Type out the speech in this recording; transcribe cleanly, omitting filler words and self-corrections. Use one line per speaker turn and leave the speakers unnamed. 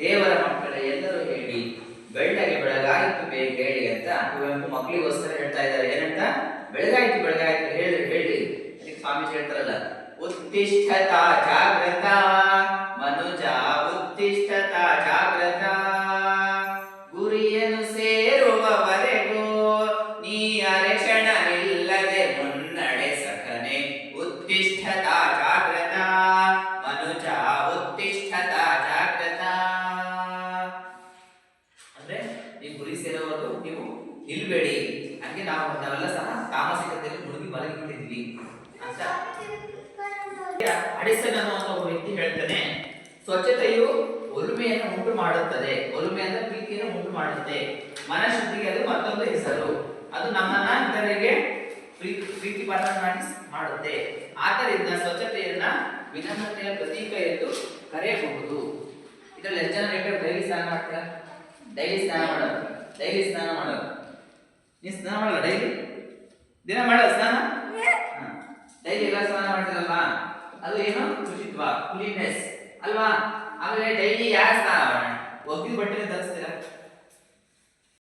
ದೇವರ ಮಕ್ಕಳ ಎಲ್ಲರೂ ಹೇಳಿ ಬೆಳ್ಳಗೆ ಬೆಳಗಾಯಿತು ಬೇಗ ಹೇಳಿ ಅಂತ ಕುವೆಂಪು ಮಕ್ಕಳಿಗೋಸ್ಕರ ಹೇಳ್ತಾ ಇದ್ದಾರೆ. ಏನಂತ? ಬೆಳಗಾಯಿತು ಬೆಳಗಾಯಿತು ಹೇಳಿ ಹೇಳಿ. ಅದಕ್ಕೆ ಸ್ವಾಮೀಜಿ ಹೇಳ್ತಾರಲ್ಲ, ಉತ್ತಿಷ್ಠತ ಜಾಗೃತ ಮನುಜ ಉತ್ತಿಷ್ಠತ ಜಾಗೃತ, ಗುರಿಯನ್ನು ಸೇರುವವರೆಗೂ ನೀ ಅರೆಕ್ಷಣವಿಲ್ಲದೆ ಮುನ್ನಡೆ ಸಖನೆ. ಉತ್ತಿಷ್ಠತ ಜಾಗೃತ ಮನುಜ ಉತ್ತಿಷ್ಠತ ಜಾಗೃತ ಅಂದ್ರೆ ನೀವು ಗುರಿ ಸೇರುವವರೆಗೂ ನೀವು ನಿಲ್ಬೇಡಿ. ಹಂಗೆ ನಾವೆಲ್ಲ ಸಹ ತಾಮಸಿಕತೆಯಲ್ಲಿ ಮುಳುಗಿ ಮಲಗಿಬಿಟ್ಟಿದ್ವಿ ಅಂತ ಅಡಿಸನ್ ಅನ್ನುವಂತ ಒಬ್ಬ ವ್ಯಕ್ತಿ ಹೇಳ್ತಾನೆ, ಸ್ವಚ್ಛತೆಯು ಒಲುಮೆಯನ್ನು ಉಂಟು ಮಾಡುತ್ತದೆ. ಒಲುಮೆ ಅಂದ್ರೆ ಪ್ರೀತಿಯನ್ನು ಉಂಟು ಮಾಡುತ್ತೆ. ಮನಶುದ್ಧಿಗೆ ಅದು ಮತ್ತೊಂದು ಹೆಸರು. ಅದು ನಮ್ಮನ್ನ ಇತರರಿಗೆ ಪ್ರೀತಿ ಪಾತ್ರನಾಗಿ ಮಾಡುತ್ತೆ. ಆದ್ದರಿಂದ ಸ್ವಚ್ಛತೆಯನ್ನ ವಿನಮ್ರತೆಯ ಪ್ರತೀಕ ಎಂದು ಕರೆಯಬಹುದು. ಇದರಲ್ಲಿ ಎಷ್ಟು ಜನ ಬೇಕಾದ್ರೆ ಡೈಲಿ ಸ್ನಾನ ಮಾಡ್ತೀರಾ? ಡೈಲಿ ಸ್ನಾನ ಮಾಡೋದು, ಡೈಲಿ ಸ್ನಾನ ಮಾಡೋದು. ನೀನು ಸ್ನಾನ ಮಾಡಲ್ಲ ಡೈಲಿ? ದಿನ ಮಾಡಲ್ಲ ಸ್ನಾನ? ಡೈಲಿ ಎಲ್ಲ ಸ್ನಾನ ಮಾಡ್ತೀರಲ್ವಾ? ಅದು ಏನು? ಶುಚಿತ್ವ, ಕ್ಲೀನ್ನೆಸ್ ಅಲ್ವಾ? ಆಮೇಲೆ ಡೈಲಿ ಯಾರು ಸ್ನಾನ ಮಾಡೋಣ? ಒಗ್ಗಿದ ಬಟ್ಟೆ ಧರಿಸ್ತೀರಾ?